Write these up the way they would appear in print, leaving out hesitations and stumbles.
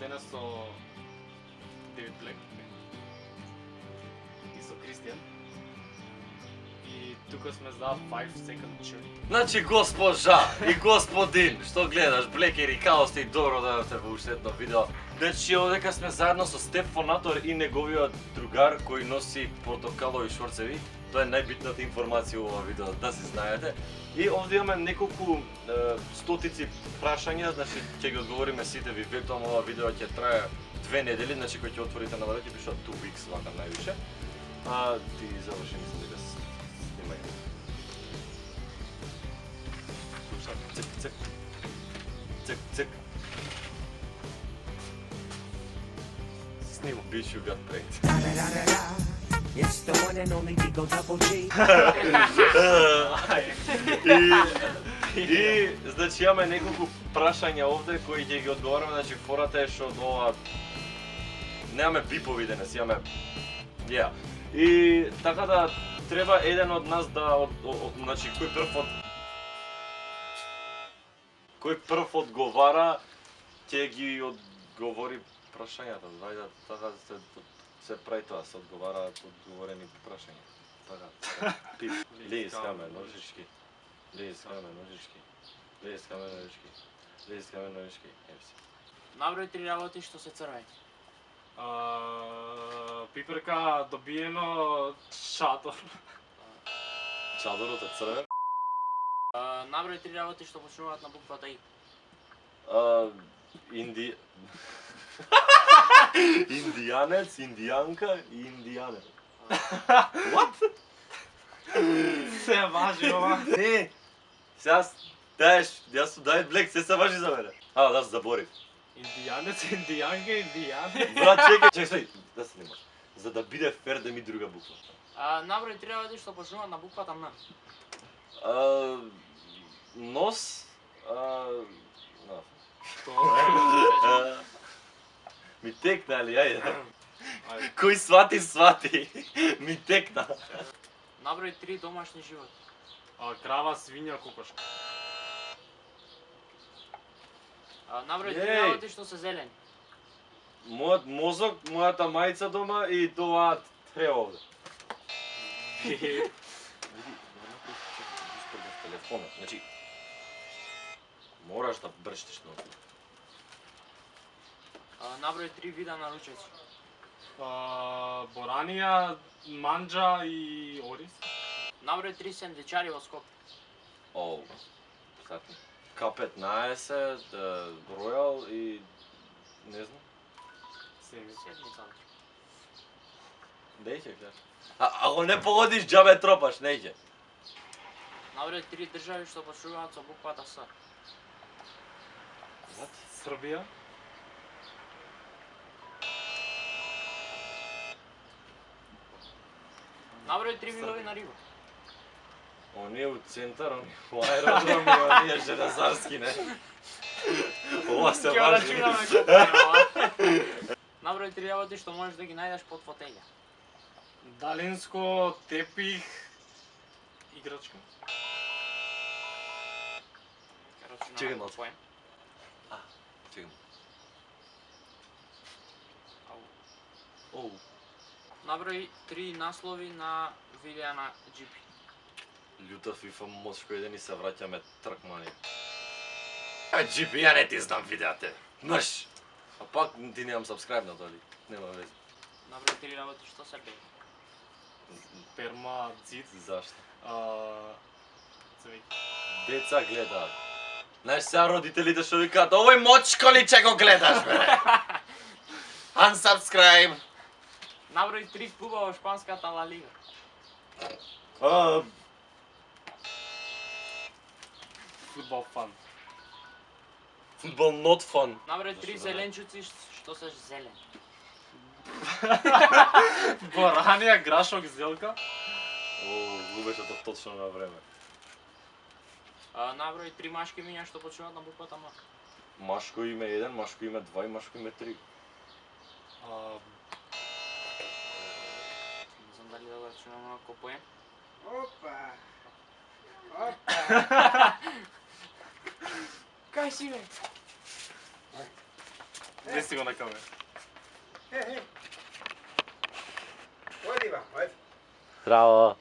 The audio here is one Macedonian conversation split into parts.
денес со Девид Блек и со Кристијан. И тука сме за 5 second journey. Значи госпожа и господин, што гледаш, Блекер и Каос и добро дојдовте во уште едно видео. Значи овдека сме заедно со Стеф Фонатор и неговиот другар кој носи портокалови шорцеви. Тоа е најбитната информација во ова видео, да си знаете. И овде имаме неколку стотици прашања, значи ќе ги одговориме сите ви виртуално. Ова видео ќе трае 2 недели, значи кој ќе отворите на веб ќе пише 2 weeks вака највише. Ти заврши мислам дека снимај. Цик, цик. Цик, цик. Сниму. Bitch, you got pranked. It's the one and only Digo Double G. И значи имаме неколку прашања овде кои ќе ги одговараме, значи фората е што ова немаме бипови денес, имаме И така да треба еден од нас да значи кој прв одговара ќе ги одговори прашањата. Вајде така се прави тоа, се одговараат одговорени прашања. Така. Лист, камен, ножички. Лист, камен, ножички. Лист, камен, ножички. Лист, камен, ножички. Наброј 3 работи што се црвени. Пиперка добиено шатор. Чадорот е црвен. Наброј 3 работи што почнуваат на буквата И. Индијанец, индијанка и индијанец. What? Се важи ова. Не. Сега јас сум Давид Блек, се важи за мене. Да се заборив. Индијанец, индијанка, индијанец. Брат, чекај, да се снимаш. За да биде фер да ми друга буква. Наброј 3 работи што почнуваат на буквата Н. Нос, ми текна, али, ајде. Кој свати, ми текна. Наброј 3 домашни животи. Крава, свиња, кокошка. Наброј 3 работи што се зелени. Мојот мозок, мојата мајца дома и тоа треба овде. Телефонот, значи мораш да брштиш на овде. Наброј 3 вида наручници. Боранија, манџа и орис. Наброј 3 сендвичари во Скопје. Сати. К15, Ројал и не знам. Седмица. Дејќе, гледаш. Ако не погодиш, џабе тропаш, неќе. Наброј 3 држави што почнуваат со буквата С. Србија. Наброј 3 видови на риба. Оние у центар, оние у аеродром и оние железарски, не? Ова се важи. Наброј 3 работи што можеш да ги најдеш под фотеља. Далинско, тепих, играчка. Чекај малку. Чекам. Наброј 3 наслови на видеа на GP. Љута FIFA мошко еден и се враќаме тркмани. GP, ја не ти знам видеате. Мрш! А пак ти немам subscribe на толи. Нема везе. Наброј 3 работи што се бе. Перма, цит. Зашто? Цвеќе. Деца гледаат. Знаеш сега родителите што викаат, овој мочко ли че го гледаш, бе? Unsubscribe! Наброј 3 клуба во шпанската Ла Лига. Фудбал фан. Фудбал not fun. Наброј 3 зеленчуци што се зелен. Боранија, грашок, зелка. Лубеше тоа точно на време. Наброј 3 машки имиња што почнуваат на буквата М. Машко име 1, машко име 2 и машко име 3. Не знам дали да го рачунам на копоен. Опа! Кај си бе? Деси го на камера. Оди вам, ајде. Здраво.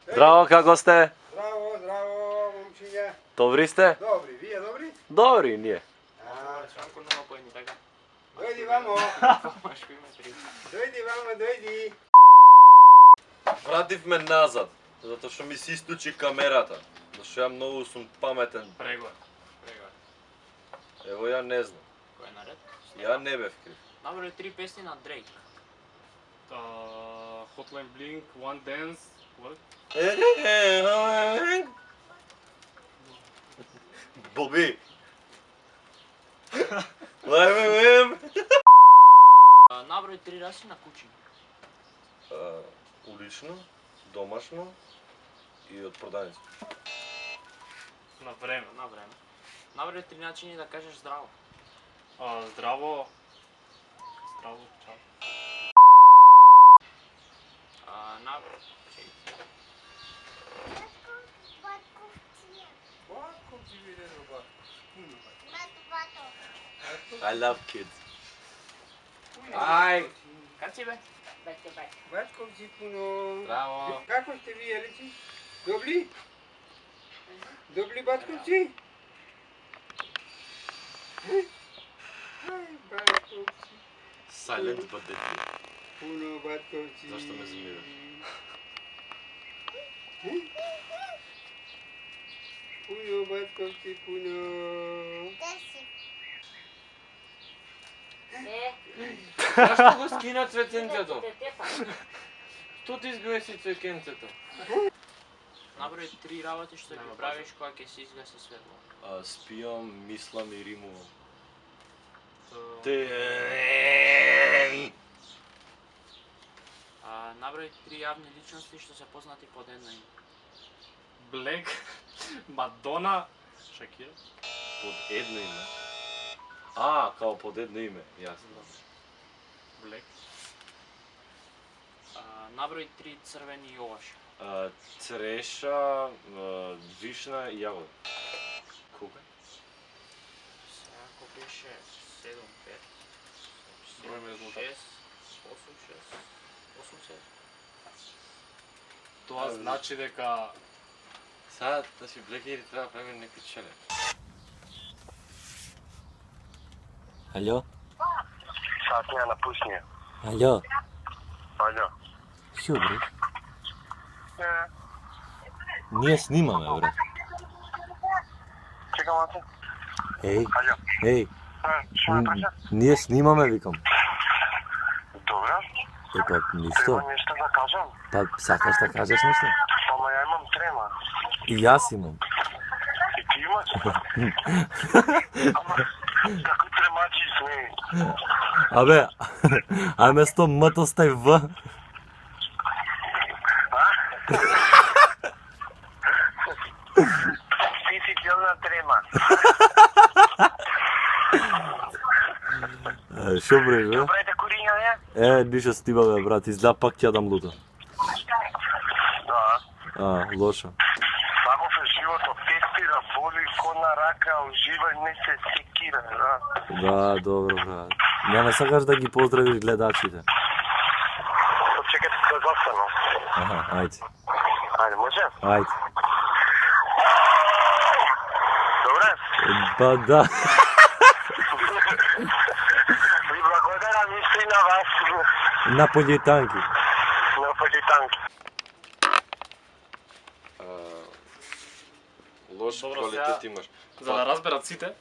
Здраво, како сте? Здраво, здраво, момчиња. Добри сте? Добри, вие добри? Добри, ние. Шанко нема поедни, така? Дојди вамо, Машко има 3. дојди вамо, дојди. Вратив ме назад, затоа што ми се исклучи камерата. Зашто што ја многу сум паметен. Прегор. Ево ја не знам. Кој е наред? Ја не бев крив. Наброј 3 песни на Дрейк. Hotline Blink, One Dance, what? Боби. Наброј 3 раси на кучиња. Улично, домашно и од продавница. На време. На време. Наброј 3 начини да кажеш здраво. Здраво. Здраво, чао. Наброј. Батко ти биде добар. I love kids. Ај. Как си бе? Батко ти пуно. Браво. Како сте вие, личи? Добри? Добри, батко ти? Ај, батко ти. Silent but deadly. Пуно, батко ти. Зашто ме замираш? Пуно, батко ти, пуно. Зашто го скина цветенцето? Што ти изгаси цветенцето? Наброј 3 работи што ги правиш кога ќе се изгаси светло. Спијам, мислам и римувам. Наброј 3 јавни личности што се познати под едно име. Black, Madonna, Shakira. Под едно име. Као под едно име, јасно. Black. Наброј 3 црвени јогаши. Цреша, вишна и јагода. Колку е? Сега ако беше 7, 5, Бројме резултат. 6, 8, 7. Тоа значи дека Сега, да си блекери, треба да правим некој челендж. Алло, Sad ja napusnije. алло, Алло. шо бре? Ние снимаме, бре. Чекам малце. Еј, Алло. еј, Што ме праша? ние снимаме, викам. Добре. Па, ништо. Треба нешто да кажам. Па, сакаш да кажеш нешто? Ама ја имам трема. И јас имам. И ти имаш? Ама, како тремачи сме. Абе, а место М остави В. Ти си целна трема. Шо бре, бе? Добрете куриња, не? Ништо снимаме, брат, изда пак ќе дам луто. Да. Лошо. Таков е животот, тестира, боли, кона рака, уживај, не се секира, да. Да, добро, брат. Не сакаш да ги поздравиш гледачите. Почекайте да застанам. Ајде, Ајде, може? ајде. Добре? Па да. Ви благодарам исто и на вас. Наполитанки. На политанки. Лош Добро, квалитет сега- имаш. за да разберат сите,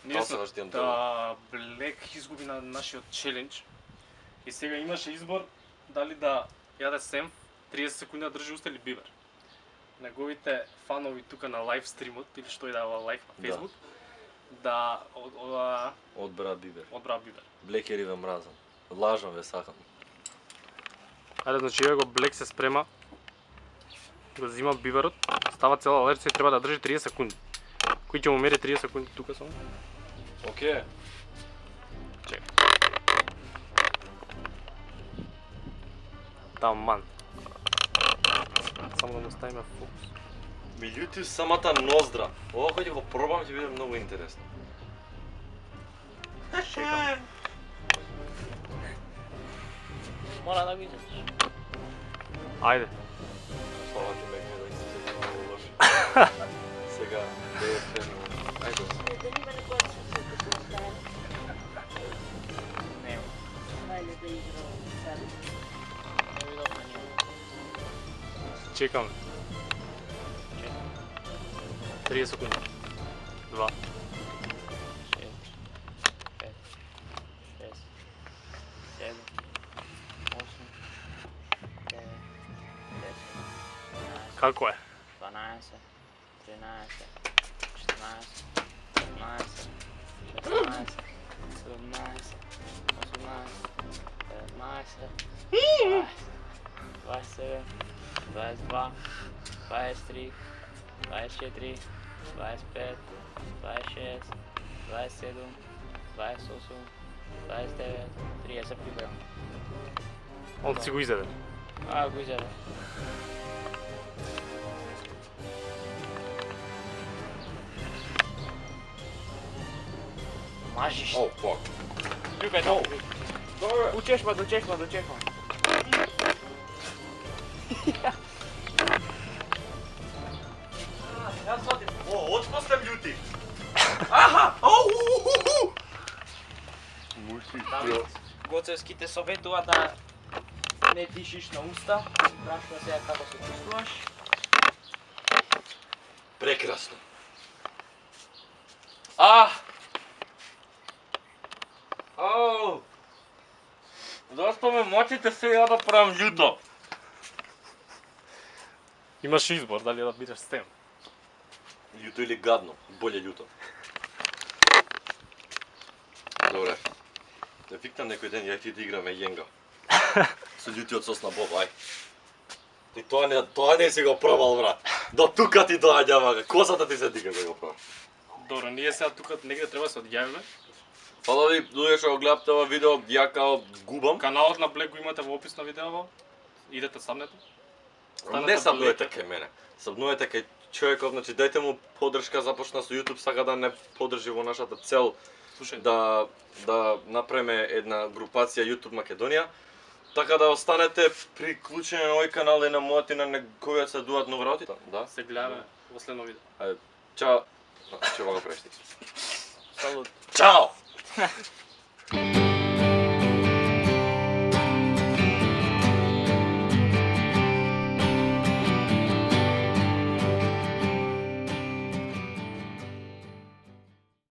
ние Тоа сме сега ще имам да Блек изгуби на нашиот челендж и сега имаше избор дали да јаде сем 30 секунди да држи уста или бибер. Неговите фанови тука на лайв стримот или што и да е лайв на Да. Facebook да Одбра бибер. одбра бибер. Блекери ве мразам. Лажам ве сакам. Ајде, значи еве го Блек се спрема. Го зима биберот, става цела лерца и треба да држи 30 секунди. Кој ќе му мери 30 секунди тука само? Океј. Таман. Само да му ставиме фокус. Меѓутоа самата ноздра. Ова кој ќе го пробам ќе биде многу интересно. Чекам. Мора да го излезеш. Ајде. Слава ти ме да излезе много лош. Сега, ајде. Нема. Не видов на него. Чекам. 30 секунди. 2. 4, 5, 6, 7, 8, 9, 10, 11, Како е? 12, 13, 14, 15, 16, 17, 18, 19, 20, 27, 22, 23, 24, 25, 26, 27, 28, 29, 30 прибрам. Он си го изеде. Го изеде. Мажиш. О, фак. Чукај тоа. Учешма, дочешма. Јас сватив. О, очко сте љути. Давид, Гоцевски советува да не дишиш на уста. Прашува сега како се чувствуваш. Прекрасно. Зашто ме мачите сега да правам љуто? Имаш избор дали да бидеш стем. Љуто или гадно? Боле љуто. Добре. Да викнам некој ден, ја и ти да играме јенга. Со љутиот сос на Боб, ај. Ти тоа не си го пробал, брат. До тука ти доаѓава, косата ти се дига да го пробаш. Добро, ние сега тука негде треба да се одјавиме. Фала ви, луѓе што го гледавте ова видео, ја као губам. Каналот на Black го имате во опис на видеото. Идете сабнете. Не сабнуете кај мене. Сабнуете кај човеков, значи дајте му поддршка, започна со YouTube, сака да не поддржи во нашата цел Слушај, да направиме една групација YouTube Македонија. Така да останете приклучени на овој канал и на мојот и на неговиот се дуат нови работи. Да. се гледаме во следно видео. Ајде, чао. Ќе го преш ти. Салут. Чао.